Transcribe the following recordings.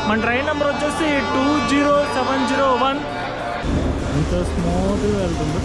మన train number వచ్చేసి 20701. ఇంత స్మూత్గా వెళ్తుంది.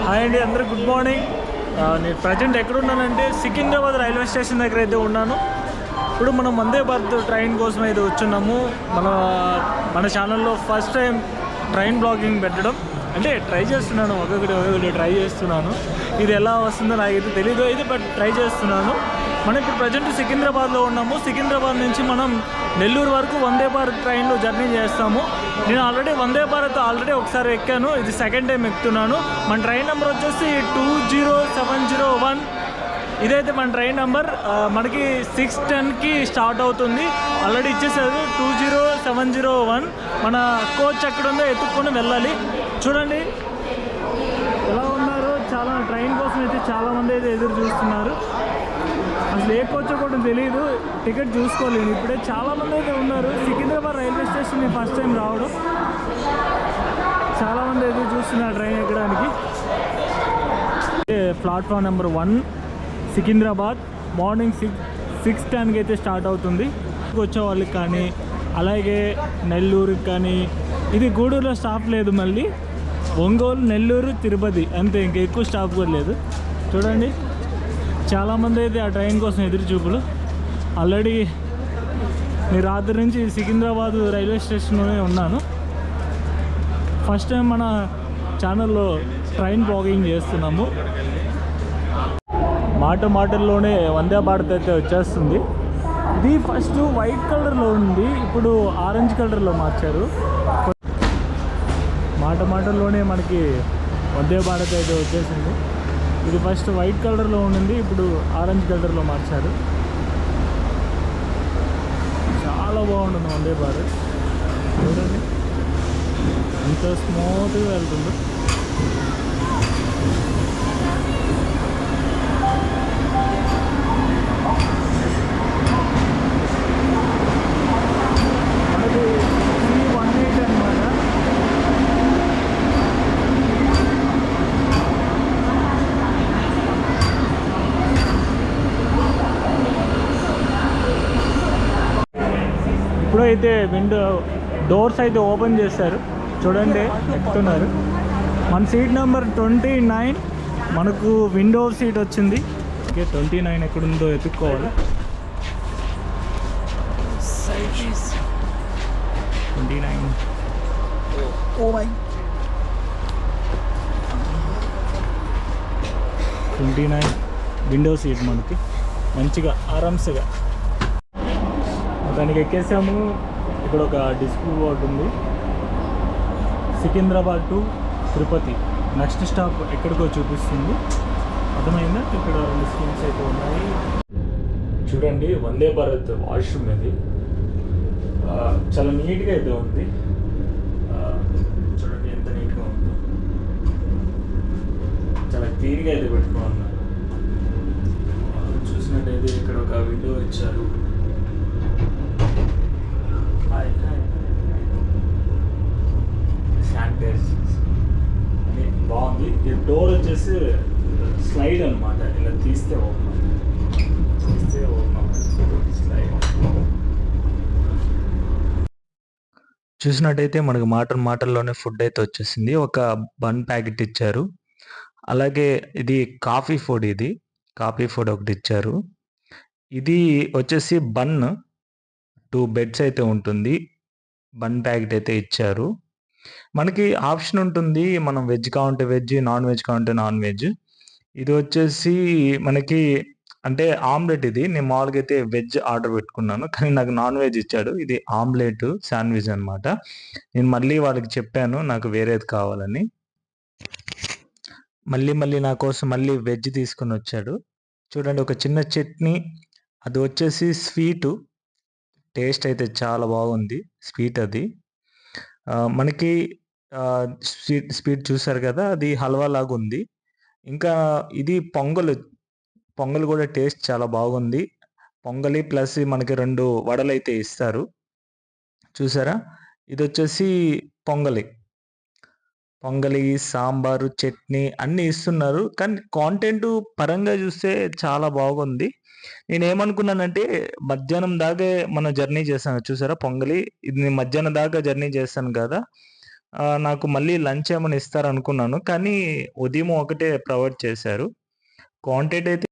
హాయ్ అండి, అందరూ గుడ్ మార్నింగ్. నేను ప్రజెంట్ ఎక్కడున్నానంటే సికింద్రాబాద్ రైల్వే స్టేషన్ దగ్గర అయితే ఉన్నాను. ఇప్పుడు మనం వందే భారత్ ట్రైన్ కోసం అయితే వచ్చున్నాము. మన ఛానల్లో ఫస్ట్ టైం ట్రైన్ బ్లాగింగ్ పెట్టడం, అంటే ట్రై చేస్తున్నాను, ఒక్కొక్కటి ట్రై చేస్తున్నాను. ఇది ఎలా వస్తుందో నాకైతే తెలీదు అయితే, బట్ ట్రై చేస్తున్నాను. మనం ఇప్పుడు ప్రజెంట్ సికింద్రాబాద్లో ఉన్నాము. సికింద్రాబాద్ నుంచి మనం నెల్లూరు వరకు వందే భారత్ ట్రైన్లో జర్నీ చేస్తాము. నేను వందే భారత్ ఒకసారి ఎక్కాను, ఇది సెకండ్ టైం ఎక్కుతున్నాను. మన ట్రైన్ నెంబర్ వచ్చేసి 20701. ఇదైతే మన ట్రైన్ నెంబర్. మనకి 6:10కి స్టార్ట్ అవుతుంది. ఆల్రెడీ ఇచ్చేసారు 20701. మన కోచ్ ఎక్కడ ఉందో ఎత్తుక్కొని వెళ్ళాలి. చూడండి ఎలా ఉన్నారు. చాలా ట్రైన్ కోసం అయితే చాలామంది అయితే ఎదురు చూస్తున్నారు. అసలు ఏ కోచ్ కూడా తెలియదు, టికెట్ చూసుకోలేదు. ఇప్పుడే చాలామంది అయితే ఉన్నారు. Secunderabad railway station first time రావడం, చాలామంది ఎదురు చూస్తున్నారు ట్రైన్ ఎక్కడానికి. Platform number 1 Secunderabad. మార్నింగ్ 6:10కి అయితే స్టార్ట్ అవుతుంది. వచ్చే వాళ్ళకి కానీ, అలాగే నెల్లూరుకి కానీ, ఇది గూడూరులో స్టాప్ లేదు. మళ్ళీ ఒంగోలు, నెల్లూరు, తిరుపతి అంతే, ఇంకా ఎక్కువ స్టాప్ కూడా లేదు. చూడండి చాలామంది అయితే ఆ ట్రైన్ కోసం ఎదురు చూపులు. ఆల్రెడీ నేను రాత్రి నుంచి సికింద్రాబాద్ రైల్వే స్టేషన్లోనే ఉన్నాను. ఫస్ట్ టైం మన ఛానల్లో ట్రైన్ బ్లాగింగ్ చేస్తున్నాము. మాటల్లోనే వందే భారత్ అయితే వచ్చేస్తుంది. ఇది ఫస్ట్ వైట్ కలర్లో ఉంది, ఇప్పుడు ఆరెంజ్ కలర్లో మార్చారు. మాటల్లోనే మనకి వందే భారత్ అయితే వచ్చేసింది. ఇది ఫస్ట్ వైట్ కలర్లో ఉండింది, ఇప్పుడు ఆరెంజ్ కలర్లో మార్చారు. చాలా బాగుంటుంది వందే భారత్. చూడండి ఎంత స్మూత్గా వెళ్తుందో. మనకి 318 అనమాట. ఇప్పుడైతే డోర్స్ అయితే ఓపెన్ చేశారు. చూడండి ఎక్కుతున్నారు. మన సీట్ నెంబర్ 29. మనకు విండో సీట్ వచ్చింది. ఓకే, 29 ఎక్కడుందో ఎత్తుక్కోవాలి. 29 29 విండో సీట్ మనకి మంచిగా ఆరామ్స్గా దానికి ఎక్కేసాము. ఇక్కడ ఒక డిస్ప్లే బోర్డు ఉంది. Secunderabad to Tirupati next stop ఎక్కడికో చూపిస్తుంది. అర్థమైందా? ఇక్కడ 2 స్క్రీన్స్ అయితే ఉన్నాయి. చూడండి వందే భారత్ వాష్రూమ్ ఇది చాలా నీట్గా అయితే ఉంది. చూడండి ఎంత నీట్గా ఉందో, చాలా క్లీన్గా అయితే పెట్టుకున్నాను. చూసినట్టయితే ఇక్కడ ఒక విండో ఇచ్చారు. బాగుంది. ఈ డోర్ వచ్చేసి స్లైడ్ అనమాట, ఇలా తీస్తే స్లైడ్. చూసినట్టయితే మనకు మాటల్లోనే ఫుడ్ అయితే వచ్చేసింది. ఒక బన్ ప్యాకెట్ ఇచ్చారు. అలాగే ఇది కాఫీ ఫుడ్ ఒకటి ఇచ్చారు. ఇది వచ్చేసి బన్ 2 బెడ్స్ అయితే ఉంటుంది. బన్ ప్యాకెట్ అయితే ఇచ్చారు. మనకి ఆప్షన్ ఉంటుంది, మనం వెజ్ కావాలంటే వెజ్, నాన్ వెజ్ కావాలంటే నాన్ వెజ్. ఇది వచ్చేసి మనకి అంటే ఆమ్లెట్. ఇది నేను మామూలుగా అయితే వెజ్ ఆర్డర్ పెట్టుకున్నాను, కానీ నాకు నాన్ వెజ్ ఇచ్చాడు. ఇది ఆమ్లెట్ శాండ్విచ్ అనమాట. నేను మళ్ళీ వాళ్ళకి చెప్పాను నాకు వేరేది కావాలని. మళ్ళీ నా కోసం మళ్ళీ వెజ్ తీసుకొని వచ్చాడు. చూడండి ఒక చిన్న చట్నీ, అది వచ్చేసి స్వీటు. టేస్ట్ అయితే చాలా బాగుంది, స్వీట్ అది. మనకి స్వీట్ చూసారు కదా! అది హల్వా లాగుంది. ఇంకా ఇది పొంగలు. పొంగల్ గూడా టేస్ట్ చాలా బాగుంది. పొంగలి ప్లస్ మనకి 2 వడలైతే ఇస్తారు. చూసారా? ఇదొచ్చేసి పొంగలి. పొంగలి, సాంబారు, చట్నీ అన్నీ ఇస్తున్నారు. కానీ కాంటెంటు పరంగా చూస్తే చాలా బాగుంది. నేనేమనుకున్నానంటే మధ్యాహ్నం దాకా మనం జర్నీ చేశాం చూసారా పొంగలి. ఇది నేను మధ్యాహ్నం దాకా జర్నీ చేశాను గదా! నాకు మళ్ళీ లంచ్ ఏమన్నా ఇస్తారనుకున్నాను. కానీ ఉదయం ఒకటే ప్రొవైడ్ చేశారు. క్వాంటిటీ అయితే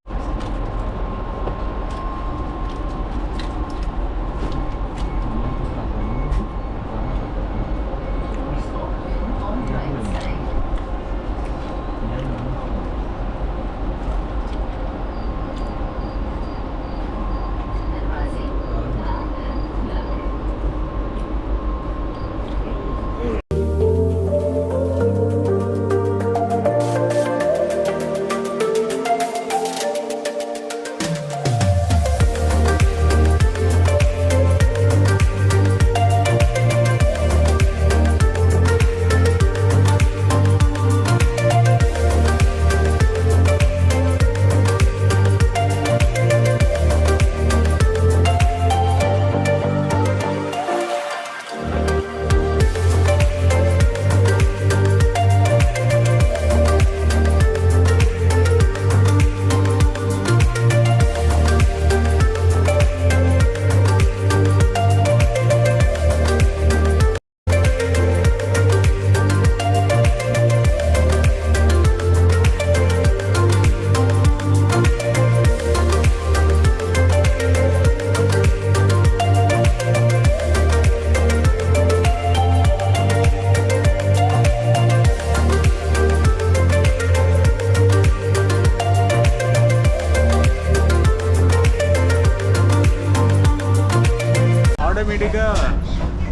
ఆటోమేటిక్‌గా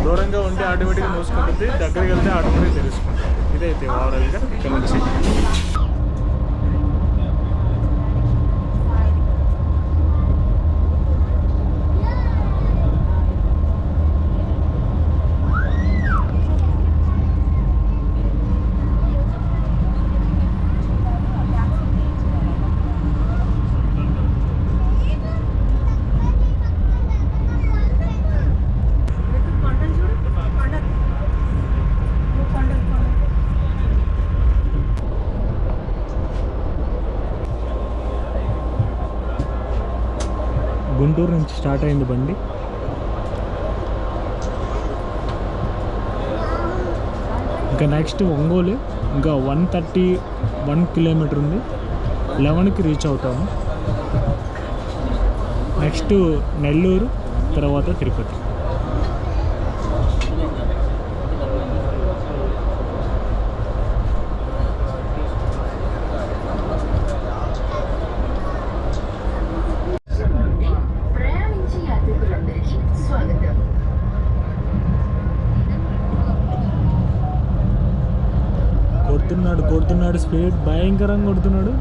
దూరంగా ఉంటే ఆటోమేటిక్‌గా మూసుకుంటుంది. దగ్గరికి వెళ్తే ఆటోమేటిక్‌గా తెలుసుకుంటుంది. ఇదైతే ఓవరాల్‌గా ఇక్కడ నుంచి. గుంటూరు నుంచి స్టార్ట్ అయింది బండి. ఇంకా నెక్స్ట్ ఒంగోలు, ఇంకా 131 కిలోమీటర్ ఉంది. 11కి రీచ్ అవుతాము. నెక్స్ట్ నెల్లూరు, తర్వాత తిరుపతి. కొడుతున్నాడు స్పీడ్ భయంకరంగా కొడుతున్నాడు.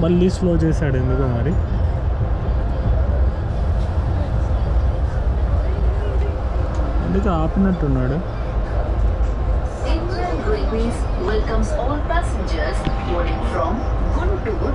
మళ్ళీ స్లో చేశాడు ఎందుకో మరి. ఎందుకు ఆపినట్టున్నాడు. Welcomes all passengers boarding from Guntur.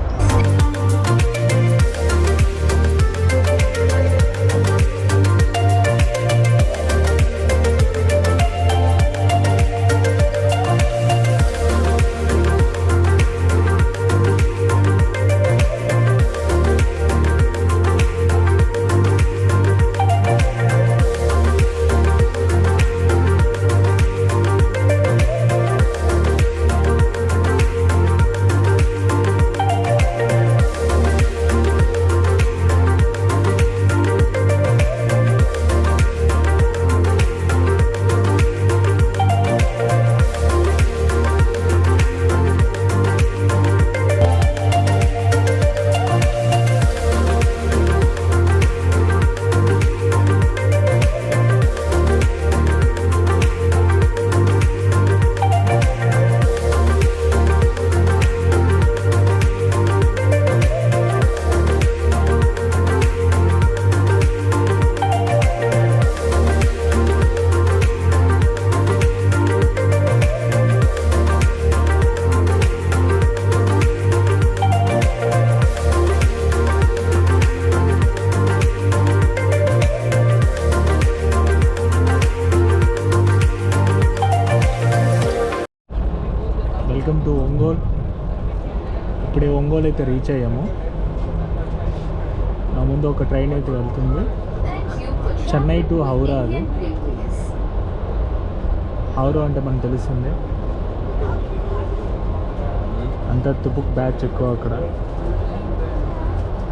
Ongole అయితే రీచ్ అయ్యాము. నా ముందు ఒక ట్రైన్ అయితే వెళ్తుంది, చెన్నై టు హౌరా. అది హౌరా అంటే మనకు తెలుస్తుంది, అంత తుపుక్ బ్యాచ్ ఎక్కువ అక్కడ.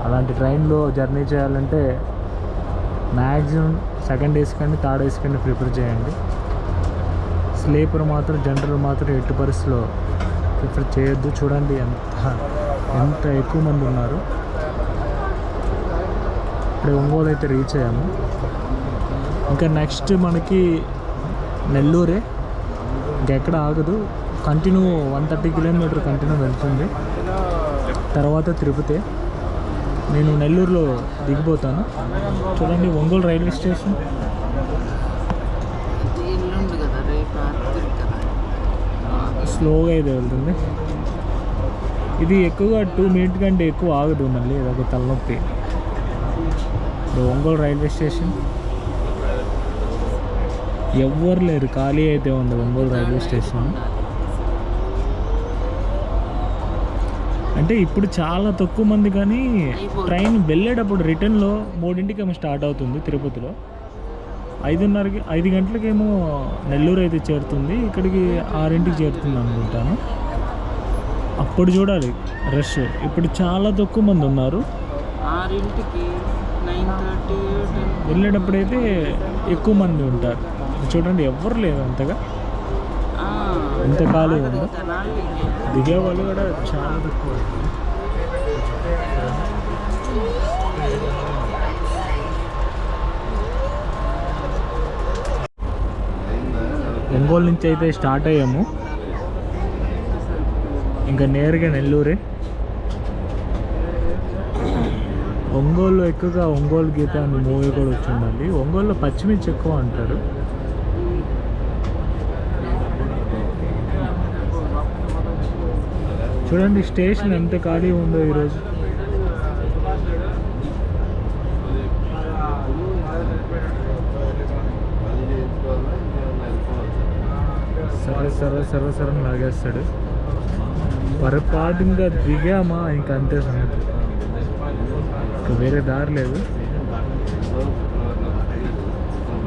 అలాంటి ట్రైన్లో జర్నీ చేయాలంటే మ్యాక్సిమం సెకండ్ ఏసీ కానీ థర్డ్ ఏసీ కానీ ప్రిఫర్ చేయండి. స్లీపర్ మాత్రం, జనరల్ మాత్రం ఎట్టి పరిస్థితిలో ప్రిఫర్ చేయొద్దు. చూడండి ఎంత ఎక్కువ మంది ఉన్నారు. ఇప్పుడు ఒంగోలు అయితే రీచ్ అయ్యాము. ఇంకా నెక్స్ట్ మనకి నెల్లూరే, ఇంకెక్కడ ఆగదు, కంటిన్యూ 130 కిలోమీటర్ కంటిన్యూ వెళ్తుంది. తర్వాత తిరుపతి. నేను నెల్లూరులో దిగిపోతాను. చూడండి ఒంగోలు రైల్వే స్టేషన్. స్లోగా అయితే వెళ్తుంది. ఇది ఎక్కువగా 2 మినిట్ కంటే ఎక్కువ ఆగదు, మళ్ళీ అదొక తలనొప్పి. ఇప్పుడు ఒంగోలు రైల్వే స్టేషన్ ఎవ్వరు లేరు, ఖాళీ అయితే ఉంది ఒంగోలు రైల్వే స్టేషన్. అంటే ఇప్పుడు చాలా తక్కువ మంది, కానీ ట్రైన్ వెళ్ళేటప్పుడు రిటర్న్లో 3ంటికేమో స్టార్ట్ అవుతుంది తిరుపతిలో. 5 గంటలకేమో నెల్లూరు అయితే చేరుతుంది, ఇక్కడికి 6ంటికి చేరుతుంది అనుకుంటాను. అప్పుడు చూడాలి రష్. ఇప్పుడు చాలా తక్కువ మంది ఉన్నారు. 6ంటికి 9:30 వెళ్ళేటప్పుడైతే ఎక్కువ మంది ఉంటారు. చూడండి ఎవ్వరు లేరు అంతగా, ఎంత ఖాళీ ఉంది. దిగే వాళ్ళు కూడా చాలా తక్కువ. ఒంగోలు నుంచి అయితే స్టార్ట్ అయ్యాము, ఇంకా నేరుగా నెల్లూరే. ఒంగోలు ఎక్కువగా ఒంగోలు గీత అని మూవీ కూడా వచ్చి ఉండాలి. ఒంగోలులో పచ్చిమిర్చి ఎక్కువ అంటారు. చూడండి స్టేషన్ ఎంత ఖాళీ ఉందో ఈరోజు. సర్వ లాగేస్తాడు. పొరపాటుగా దిగామా ఇంకా అంతే సంగతి, ఇంకా వేరే దారి లేదు.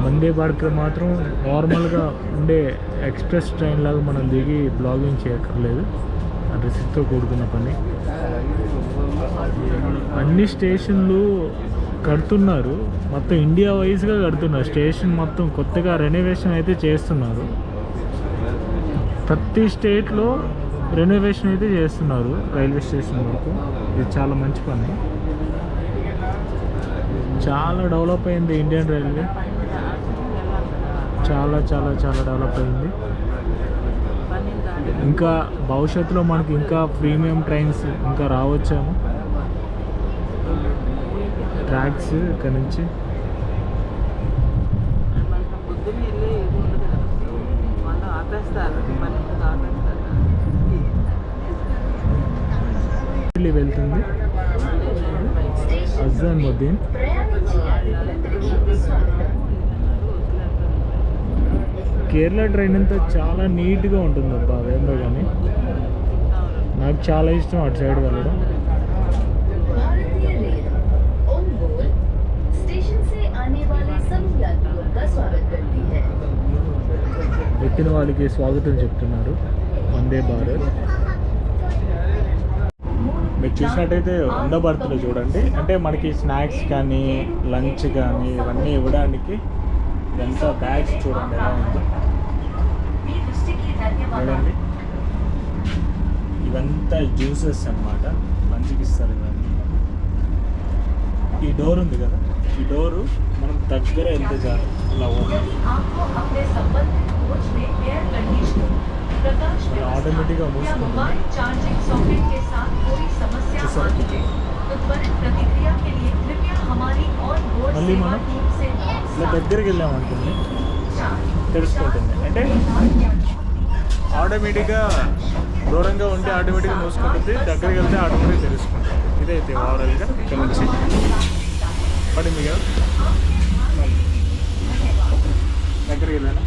వందే భారత్ మాత్రం నార్మల్గా ఉండే ఎక్స్ప్రెస్ ట్రైన్ లాగా మనం దిగి బ్లాగింగ్ చేయక్కర్లేదు, రిస్క్తో కూడుకున్న పని. అన్ని స్టేషన్లు కడుతున్నారు, మొత్తం ఇండియా వైజ్గా కడుతున్నారు. స్టేషన్ మొత్తం కొత్తగా రెనోవేషన్ అయితే చేస్తున్నారు. ప్రతి స్టేట్లో రెనోవేషన్ అయితే చేస్తున్నారు రైల్వే స్టేషన్ వరకు. ఇది చాలా మంచి పని. చాలా డెవలప్ అయింది ఇండియన్ రైల్వే, చాలా చాలా చాలా డెవలప్ అయింది. ఇంకా భవిష్యత్తులో మనకి ఇంకా ప్రీమియం ట్రైన్స్ ఇంకా రావచ్చేమో. ట్రాక్స్ ఇక్కడ నుంచి వెళ్తుంది. అజాముద్దీన్ కేరళ ట్రైన్ అంతా చాలా నీట్గా ఉంటుంది అబ్బా, అదేందో కానీ నాకు చాలా ఇష్టం అటు సైడ్ వెళ్ళడం. ఎక్కిన వాళ్ళకి స్వాగతం చెప్తున్నారు వందే భారత్. మీరు చూసినట్టయితే వందే భారత్లో చూడండి, అంటే మనకి స్నాక్స్ కానీ లంచ్ కానీ ఇవన్నీ ఇవ్వడానికి ఎంత బ్యాగ్స్ చూడండి ఎలా ఉందో. చూడండి ఇవంతా జ్యూసెస్ అన్నమాట, లంచ్కి ఇస్తారు ఇవన్నీ. ఈ డోర్ ఉంది కదా, ఈ డోరు మనం దగ్గర ఎంత చాలు ఇలా ఆటోమేటిక్గా మూసుకుంటుంది. మళ్ళీ మనం ఇలా దగ్గరికి వెళ్ళామనుకోండి తెలుసుకుంటుంది, అంటే ఆటోమేటిక్గా దూరంగా ఉంటే ఆటోమేటిక్గా మూసుకుంటుంది, దగ్గరికి వెళ్తే ఆటోమేటిక్గా తెలుసుకుంటుంది. ఇదైతే ఓవరాల్గా ఇక్కడ నుంచి పడింది కదా. దగ్గరికి వెళ్ళాను.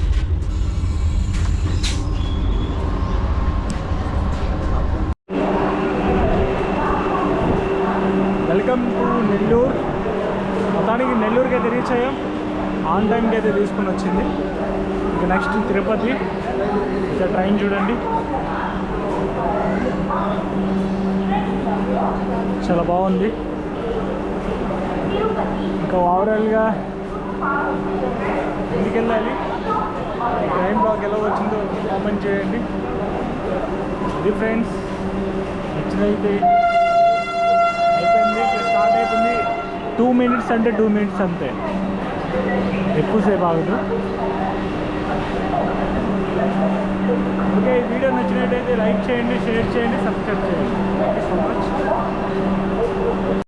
నెల్లూరు. మొత్తానికి నెల్లూరుకి అయితే రీచ్ అయ్యాం. ఆన్ టైంకి అయితే తీసుకుని వచ్చింది. ఇంకా నెక్స్ట్ తిరుపతి. ఇంకా ట్రైన్ చూడండి, చాలా బాగుంది. ఇంకా ఓవరాల్గా ఇంటికి వెళ్ళాలి. ట్రైన్ బ్లాగ్ ఎలా వచ్చిందో కామెంట్ చేయండి. ఇది ఫ్రెండ్స్, నచ్చినైతే అయిపోయింది. స్టార్ట్ అయిపోయింది. 2 minutes అంటే 2 minutes అంతే, ఎక్కువసేపు ఆగదు. ఓకే, ఈ వీడియో నచ్చినట్టయితే లైక్ చేయండి, షేర్ చేయండి, సబ్స్క్రైబ్ చేయండి. Thank you so much.